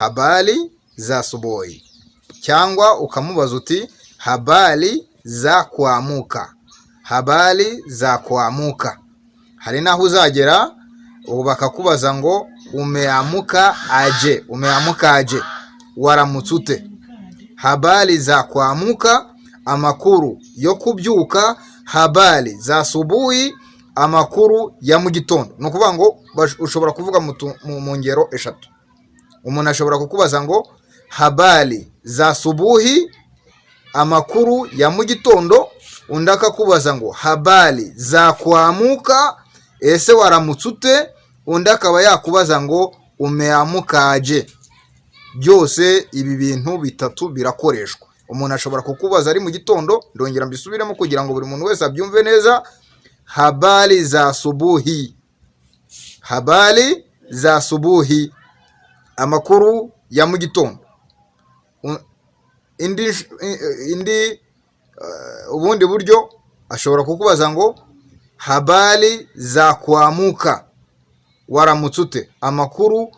habari za asubuhi, cyangwa ukamubaza uti habari za kuamuka, habari za kuamuka. Hari naho uzagera ubu bakakubaza ngo umeamuka aje, umeamuka aje, waramutse ute. Habari za kuamuka, amakuru yo kubyuka. Habari za asubuhi, amakuru ya mu gitondo. Ni ukuvuga ngo ushobora kuvuga mu ngero eshatu. Umuntu ashobora kukubaza ngo habari za asubuhi, amakuru ya mu gitondo. Undi akakubaza ngo habari za kuamuka, ese waramutse ute. Undi akaba yakubaza ngo umeamuka aje. Byose ibi bintu bitatu birakoreshwa. Umuntu ashobora kukubaza ari mu gitondo, ndongera mbisubiremo kugira ngo buri muntu wese abyumve neza. Habari za asubuhi, habari za asubuhi, amakuru ya mu gitondo. Ubundi buryo ashobora kukubaza ngo habari za kuamuka, waramutse ute, amakuru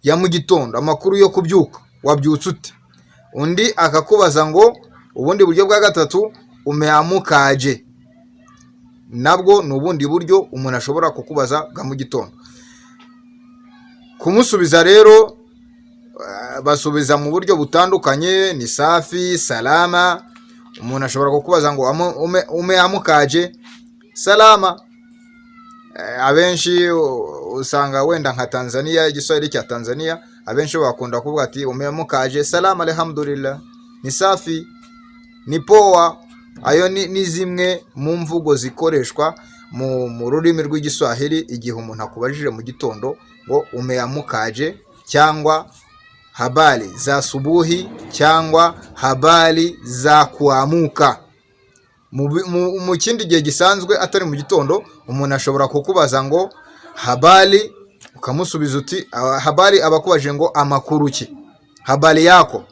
ya mu gitondo, amakuru yo kubyuka, wabyutse ute. Undi akakubaza ngo ubundi buryo bwa gatatu, umeamuka aje. Nabwo ni ubundi buryo umuntu ashobora kukubaza bwa mu gitondo. Kumusubiza rero basubiza mu buryo butandukanye, ni safi, salama. Umuntu ashobora kukubaza ngo umeamuka aje, salama. Abenshi usanga wenda nka Tanzania, igiswahili cya Tanzania, abenshi bakunda kuvuga ati umeamuka aje, salama alhamdulillah, ni safi, ni poa. Ayo ni zimwe mu mvugo zikoreshwa mu rurimi rw'igiswahili igihe umuntu akubajije mu gitondo ngo umeamuka aje, cyangwa habari za asubuhi, cyangwa habari za kuamuka. Mu kindi gihe gisanzwe atari mu gitondo, umuntu ashobora kukubaza ngo habari, ukamusubiza uti habari abakubaje ngo amakuru ki. Habari yako,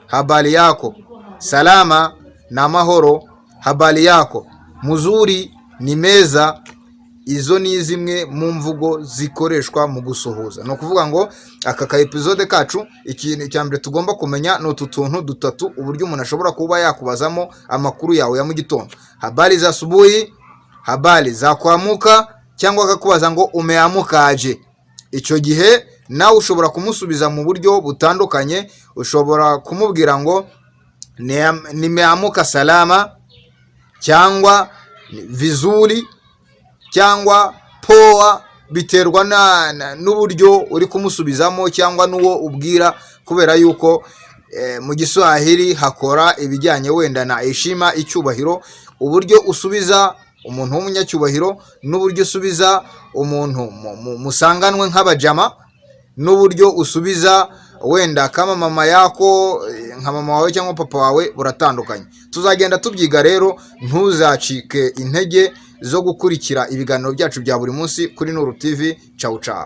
habari yako. Salama na mahoro, habari yako. Muzuri ni meza. Izo ni zimwe mu mvugo zikoreshwa mu gusuhuza. No kuvuga ngo aka episode kacu, ikintu cyambere tugomba kumenya no tutuntu dutatu uburyo umuntu ashobora kuba yakubazamo amakuru yawe ya mu gitondo. Habari za asubuhi, habari za kuamuka, cyangwa akakubaza ngo umeamuka aje. Icyo gihe nawe ushobora kumusubiza mu buryo butandukanye. Ushobora kumubwira ngo nimeamuka salama, cyangwa vizuri, cyangwa poa. Biterwa n'uburyo uri kumusubizamo cyangwa n'uwo ubwira, kubera yuko mu Giswahili hakora ibijyanye wenda na heshima, icyubahiro. Uburyo usubiza umuntu w'umunyacyubahiro, n'uburyo usubiza umuntu musanganwe nk'abajama, n'uburyo usubiza wenda kama mama yako, nka mama wawe cyangwa papa wawe, buratandukanye. Tuzagenda tubyiga rero, ntuzacike intege zo gukurikira ibiganiro byacu bya buri munsi kuri Nuru TV. Ciao ciao.